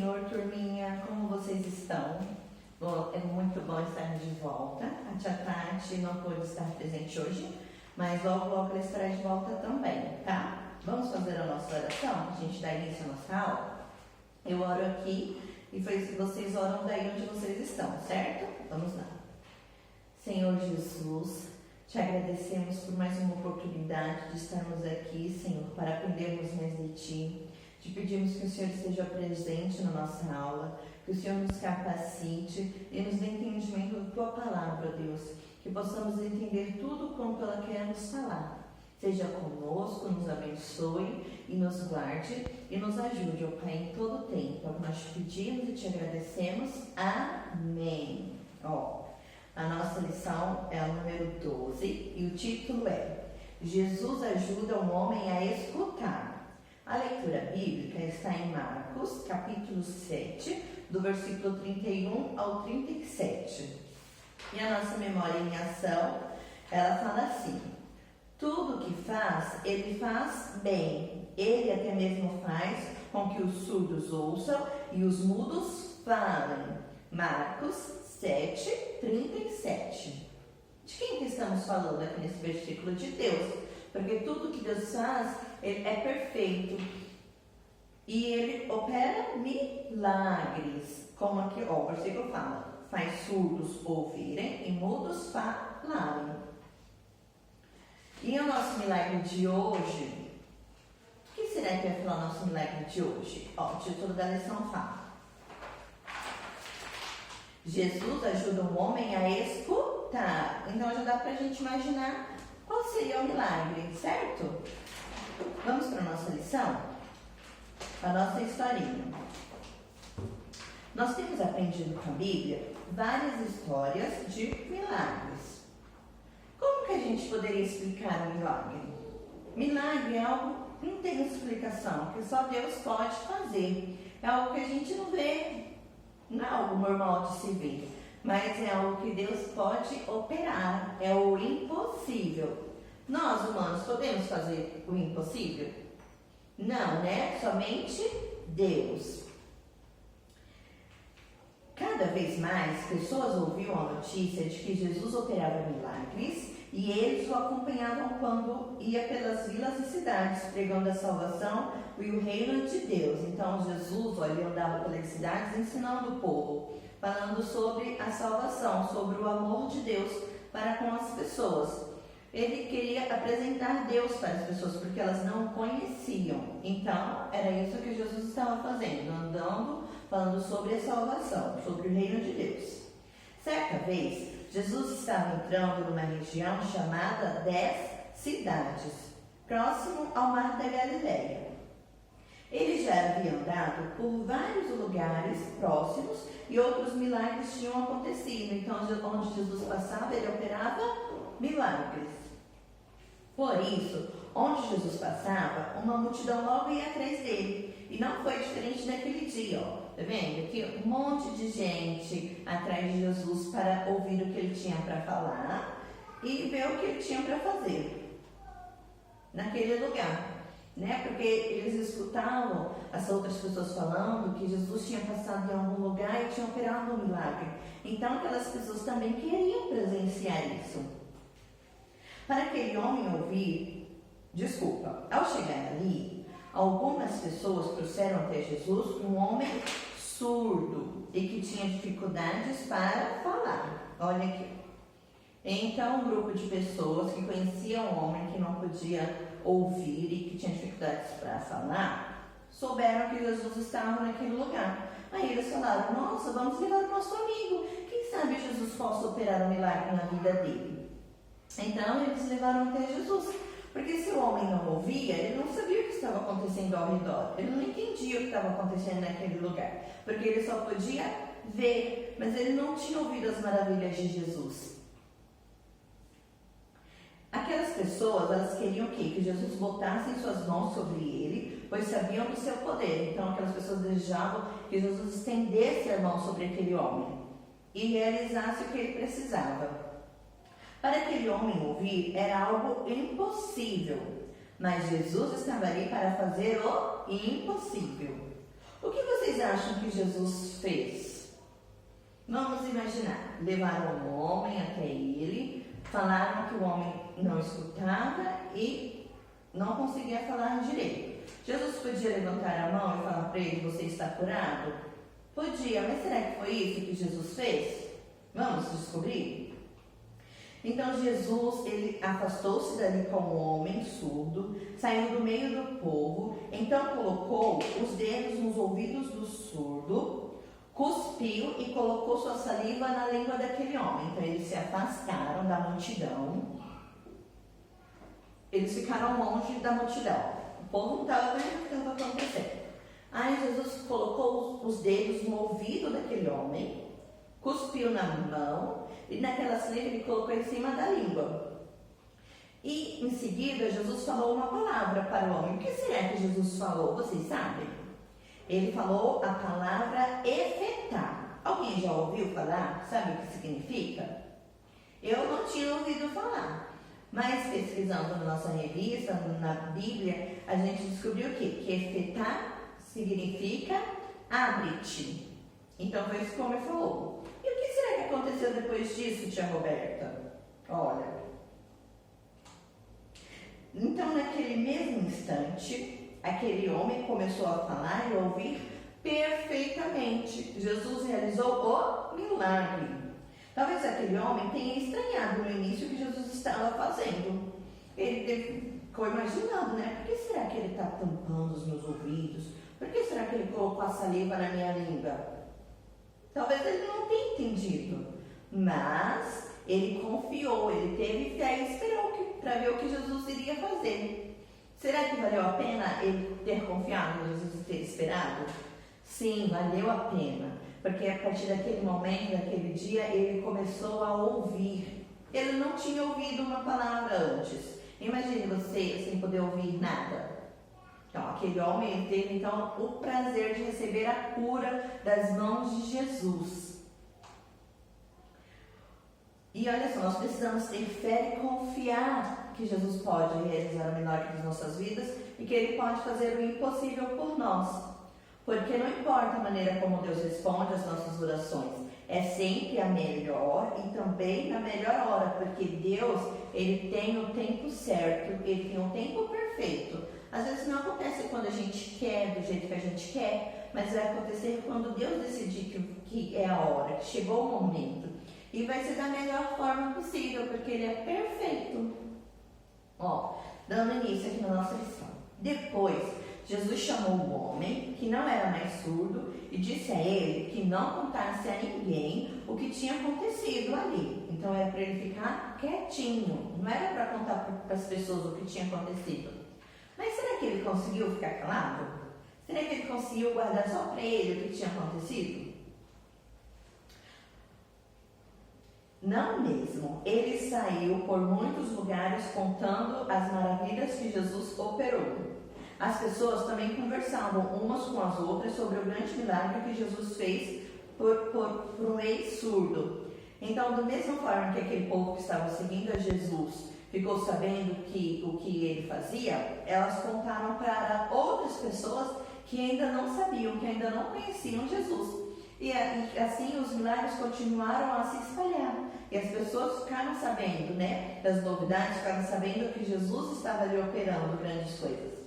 Senhor, turminha, como vocês estão? Bom, é muito bom estar de volta. A tia Tati não pôde estar presente hoje, mas logo ela estará de volta também, tá? Vamos fazer a nossa oração? A gente dá início à nossa aula? Eu oro aqui e vocês oram daí onde vocês estão, certo? Vamos lá. Senhor Jesus, te agradecemos por mais uma oportunidade de estarmos aqui, Senhor, para aprendermos mais de Ti. Te pedimos que o Senhor esteja presente na nossa aula, que o Senhor nos capacite e nos dê entendimento da Tua palavra, Deus, que possamos entender tudo quanto ela quer nos falar. Seja conosco, nos abençoe e nos guarde e nos ajude, ó Pai, em todo o tempo. É o que nós te pedimos e te agradecemos. Amém. A nossa lição é a número 12 e o título é Jesus ajuda o homem a escutar. A leitura bíblica está em Marcos, capítulo 7, do versículo 31 ao 37. E a nossa memória em ação, ela fala assim: tudo que faz, ele faz bem. Ele até mesmo faz com que os surdos ouçam e os mudos falem. Marcos 7, 37. De quem que estamos falando aqui nesse versículo? De Deus. Porque tudo que Deus faz, ele é perfeito. E ele opera milagres. Como aqui, o versículo fala: faz surdos ouvirem e mudos falarem. E o nosso milagre de hoje, o que será que vai falar o nosso milagre de hoje? O título da lição fala: Jesus ajuda um homem a escutar. Então já dá pra gente imaginar qual seria o milagre, certo? Vamos para a nossa lição? A nossa historinha. Nós temos aprendido com a Bíblia várias histórias de milagres. Como que a gente poderia explicar um milagre? Milagre é algo que não tem explicação, que só Deus pode fazer. É algo que a gente não vê, não é algo normal de se ver, mas é algo que Deus pode operar, é o impossível. Nós, humanos, podemos fazer o impossível? Não, né? Somente Deus. Cada vez mais, pessoas ouviam a notícia de que Jesus operava milagres e eles o acompanhavam quando ia pelas vilas e cidades, pregando a salvação e o reino de Deus. Então, Jesus, ele andava pelas cidades ensinando o povo, falando sobre a salvação, sobre o amor de Deus para com as pessoas. Ele queria apresentar Deus para as pessoas, porque elas não o conheciam. Então, era isso que Jesus estava fazendo, andando, falando sobre a salvação, sobre o reino de Deus. Certa vez, Jesus estava entrando numa região chamada 10 cidades, próximo ao mar da Galileia. Ele já havia andado por vários lugares próximos e outros milagres tinham acontecido. Então, onde Jesus passava, ele operava milagres. Por isso, onde Jesus passava, uma multidão logo ia atrás dele. E não foi diferente daquele dia, Tá vendo? Aqui um monte de gente atrás de Jesus para ouvir o que ele tinha para falar e ver o que ele tinha para fazer naquele lugar. Né? Porque eles escutavam as outras pessoas falando que Jesus tinha passado em algum lugar e tinha operado um milagre. Então aquelas pessoas também queriam presenciar isso. Para aquele homem ouvir, ao chegar ali, algumas pessoas trouxeram até Jesus um homem surdo e que tinha dificuldades para falar. Olha aqui. Então, um grupo de pessoas que conheciam um homem que não podia ouvir e que tinha dificuldades para falar, souberam que Jesus estava naquele lugar. Aí eles falaram: nossa, vamos levar o nosso amigo. Quem sabe Jesus possa operar um milagre na vida dele. Então eles levaram até Jesus, porque se o homem não ouvia, ele não sabia o que estava acontecendo ao redor, ele não entendia o que estava acontecendo naquele lugar, porque ele só podia ver, mas ele não tinha ouvido as maravilhas de Jesus. Aquelas pessoas, elas queriam o quê? Que Jesus botasse suas mãos sobre ele, pois sabiam do seu poder. Então aquelas pessoas desejavam que Jesus estendesse a mão sobre aquele homem e realizasse o que ele precisava. Para aquele homem ouvir era algo impossível, mas Jesus estava ali para fazer o impossível. O que vocês acham que Jesus fez? Vamos imaginar, levaram um homem até ele, falaram que o homem não escutava e não conseguia falar direito. Jesus podia levantar a mão e falar para ele, você está curado? Podia, mas será que foi isso que Jesus fez? Vamos descobrir? Então Jesus, ele afastou-se dali como um homem surdo, saiu do meio do povo, então colocou os dedos nos ouvidos do surdo, cuspiu e colocou sua saliva na língua daquele homem. Então eles se afastaram da multidão, eles ficaram longe da multidão. O povo não estava vendo o que estava acontecendo. Aí Jesus colocou os dedos no ouvido daquele homem, cuspiu na mão e naquela saliva ele colocou em cima da língua. E em seguida Jesus falou uma palavra para o homem. O que será que Jesus falou? Vocês sabem? Ele falou a palavra efetá. Alguém já ouviu falar? Sabe o que significa? Eu não tinha ouvido falar. Mas pesquisando na nossa revista, na Bíblia, a gente descobriu o quê? Que efetá significa abre-te. Então foi isso que o homem falou. E o que será que aconteceu depois disso, tia Roberta? Olha. Então naquele mesmo instante, aquele homem começou a falar e a ouvir perfeitamente. Jesus realizou o milagre. Talvez aquele homem tenha estranhado no início o que Jesus estava fazendo. Ele ficou imaginando, né? Por que será que ele está tampando os meus ouvidos? Por que será que ele colocou a saliva na minha língua? Talvez ele não tenha entendido. Mas ele confiou, ele teve fé e esperou para ver o que Jesus iria fazer. Será que valeu a pena ele ter confiado em Jesus e ter esperado? Sim, valeu a pena. Porque a partir daquele momento, daquele dia, ele começou a ouvir. Ele não tinha ouvido uma palavra antes. Imagine você sem poder ouvir nada. Então, aquele homem teve então o prazer de receber a cura das mãos de Jesus. E olha só, nós precisamos ter fé e confiar que Jesus pode realizar o milagre das nossas vidas e que Ele pode fazer o impossível por nós. Porque não importa a maneira como Deus responde às nossas orações, é sempre a melhor e também na melhor hora, porque Deus, Ele tem o tempo certo, Ele tem o tempo perfeito. Às vezes não acontece quando a gente quer, do jeito que a gente quer, mas vai acontecer quando Deus decidir que é a hora, que chegou o momento. E vai ser da melhor forma possível, porque Ele é perfeito. Ó, dando início aqui na nossa lição. Depois, Jesus chamou o homem, que não era mais surdo, e disse a ele que não contasse a ninguém o que tinha acontecido ali. Então era para ele ficar quietinho, não era para contar para as pessoas o que tinha acontecido. Mas será que ele conseguiu ficar calado? Será que ele conseguiu guardar só para ele o que tinha acontecido? Não mesmo. Ele saiu por muitos lugares contando as maravilhas que Jesus operou. As pessoas também conversavam umas com as outras sobre o grande milagre que Jesus fez por um ex-surdo. Então, da mesma forma que aquele povo que estava seguindo a Jesus ficou sabendo o que ele fazia, elas contaram para outras pessoas que ainda não sabiam, que ainda não conheciam Jesus. E assim os milagres continuaram a se espalhar. E as pessoas ficaram sabendo, né, das novidades, ficaram sabendo que Jesus estava ali operando grandes coisas.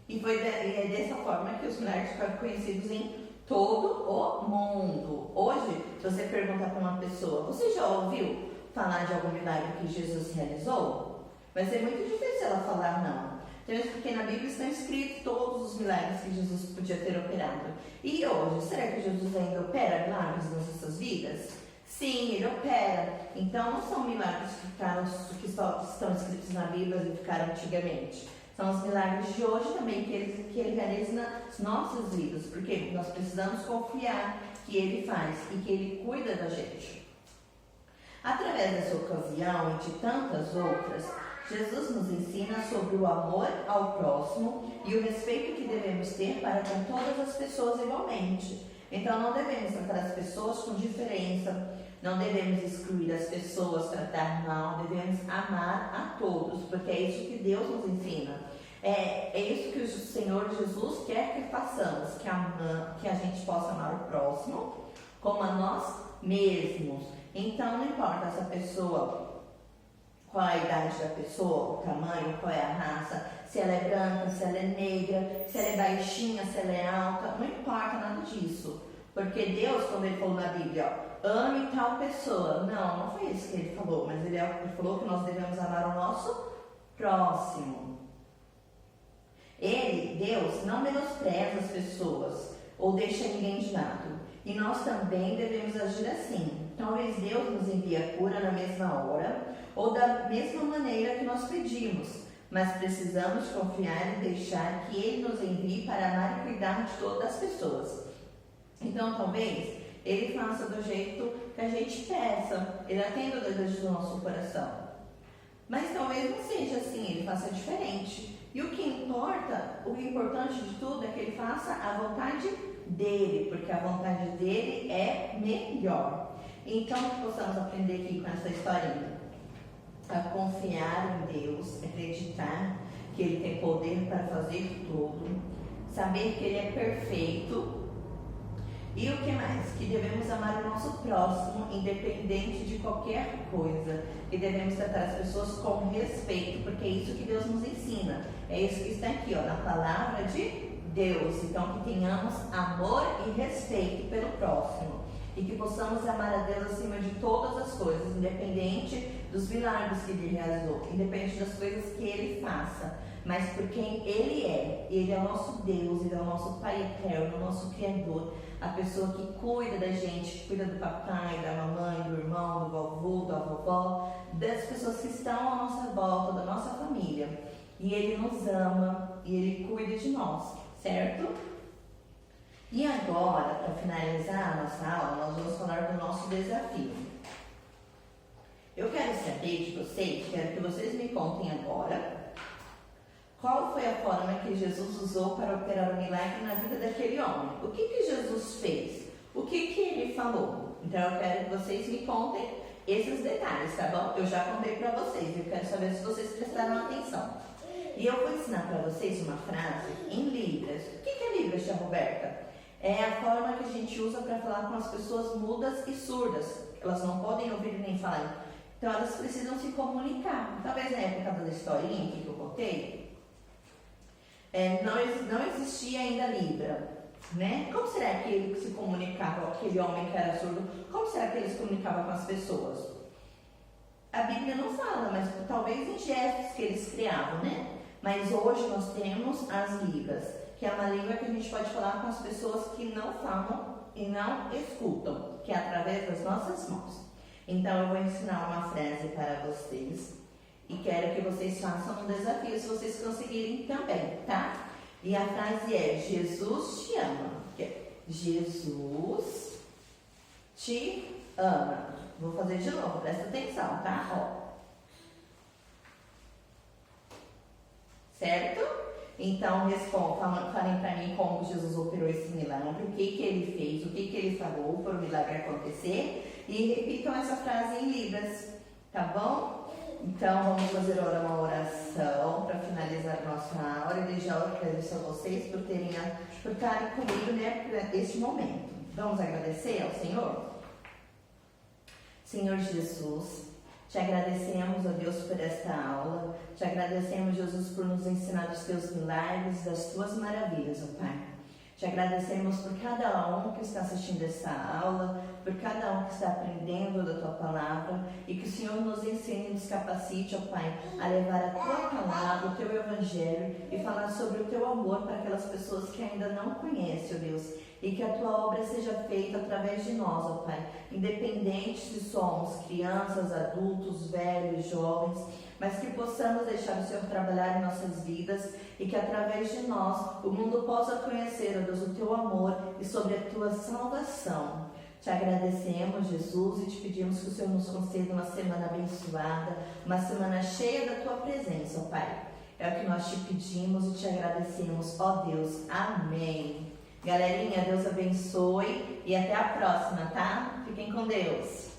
E é dessa forma que os milagres ficaram conhecidos em todo o mundo. Hoje, se você perguntar para uma pessoa, você já ouviu falar de algum milagre que Jesus realizou? Vai ser muito difícil ela falar não. Então, porque na Bíblia estão escritos todos os milagres que Jesus podia ter operado. E hoje, será que Jesus ainda opera milagres nas nossas vidas? Sim, Ele opera. Então, não são milagres que estão escritos na Bíblia e ficaram antigamente. São os milagres de hoje também que ele realiza nas nossas vidas, porque nós precisamos confiar que Ele faz e que Ele cuida da gente. Através dessa ocasião e de tantas outras, Jesus nos ensina sobre o amor ao próximo e o respeito que devemos ter para com todas as pessoas igualmente. Então não devemos tratar as pessoas com diferença, não devemos excluir as pessoas, tratar mal, devemos amar a todos, porque é isso que Deus nos ensina. É isso que o Senhor Jesus quer que façamos, que a gente possa amar o próximo como a nós mesmos. Então, não importa essa pessoa, qual a idade da pessoa, o tamanho, qual é a raça, se ela é branca, se ela é negra, se ela é baixinha, se ela é alta, não importa nada disso. Porque Deus, quando Ele falou na Bíblia, ó, ame tal pessoa, não foi isso que Ele falou, mas Ele falou que nós devemos amar o nosso próximo. Deus, não menospreza as pessoas ou deixa ninguém de lado. E nós também devemos agir assim. Talvez Deus nos envie a cura na mesma hora ou da mesma maneira que nós pedimos, mas precisamos confiar e deixar que Ele nos envie para amar e cuidar de todas as pessoas. Então, talvez Ele faça do jeito que a gente peça, Ele atenda o desejo do nosso coração. Mas talvez não seja assim, Ele faça diferente. E o importante de tudo é que Ele faça a vontade dEle, porque a vontade dEle é melhor. Então, que possamos aprender aqui com essa historinha a confiar em Deus, acreditar que Ele tem poder para fazer tudo, saber que Ele é perfeito. E o que mais? Que devemos amar o nosso próximo, independente de qualquer coisa. E devemos tratar as pessoas com respeito, porque é isso que Deus nos ensina. É isso que está aqui, ó, na palavra de Deus. Então, que tenhamos amor e respeito pelo próximo. E que possamos amar a Deus acima de todas as coisas, independente dos milagres que Ele realizou, independente das coisas que Ele faça. Mas por quem Ele é o nosso Deus, Ele é o nosso Pai eterno, o nosso Criador, a pessoa que cuida da gente, que cuida do papai, da mamãe, do irmão, do vovô, da vovó, das pessoas que estão à nossa volta, da nossa família. E Ele nos ama e Ele cuida de nós, certo? E agora, para finalizar a nossa aula, nós vamos falar do nosso desafio. Eu quero saber de vocês, quero que vocês me contem agora qual foi a forma que Jesus usou para operar o milagre na vida daquele homem. O que Jesus fez? O que Ele falou? Então eu quero que vocês me contem esses detalhes, tá bom? Eu já contei para vocês, eu quero saber se vocês prestaram atenção. E eu vou ensinar para vocês uma frase em Libras. O que é Libras, tia Roberta? É a forma que a gente usa para falar com as pessoas mudas e surdas. Elas não podem ouvir nem falar. Então elas precisam se comunicar. Talvez na época da historinha que eu contei, não existia ainda Libra, né? Como será que ele se comunicava, aquele homem que era surdo, como será que ele se comunicava com as pessoas? A Bíblia não fala, mas talvez em gestos que eles criavam, né? Mas hoje nós temos as Libras, que é uma língua que a gente pode falar com as pessoas que não falam e não escutam, que é através das nossas mãos. Então eu vou ensinar uma frase para vocês e quero que vocês façam um desafio, se vocês conseguirem também, tá? E a frase é: Jesus te ama. Jesus te ama. Vou fazer de novo, presta atenção, tá? Ó. Certo? Então, falem para mim como Jesus operou esse milagre, o que Ele fez, o que Ele falou para o milagre acontecer. E repitam essa frase em Libras, tá bom? Então, vamos fazer agora uma oração para finalizar nossa aula. E desde já eu agradeço a vocês por estarem comigo, né, neste momento. Vamos agradecer ao Senhor? Senhor Jesus, te agradecemos, ó Deus, por esta aula. Te agradecemos, Jesus, por nos ensinar os teus milagres, das tuas maravilhas, ó Pai. Te agradecemos por cada um que está assistindo esta aula, por cada um que está aprendendo da tua palavra, e que o Senhor nos ensine e nos capacite, ó Pai, a levar a tua palavra, o teu evangelho, e falar sobre o teu amor para aquelas pessoas que ainda não conhecem, ó Deus. E que a tua obra seja feita através de nós, ó Pai, independente se somos crianças, adultos, velhos, jovens, mas que possamos deixar o Senhor trabalhar em nossas vidas e que através de nós o mundo possa conhecer, ó Deus, o teu amor e sobre a tua salvação. Te agradecemos, Jesus, e te pedimos que o Senhor nos conceda uma semana abençoada, uma semana cheia da tua presença, ó Pai. É o que nós te pedimos e te agradecemos, ó Deus. Amém. Galerinha, Deus abençoe e até a próxima, tá? Fiquem com Deus.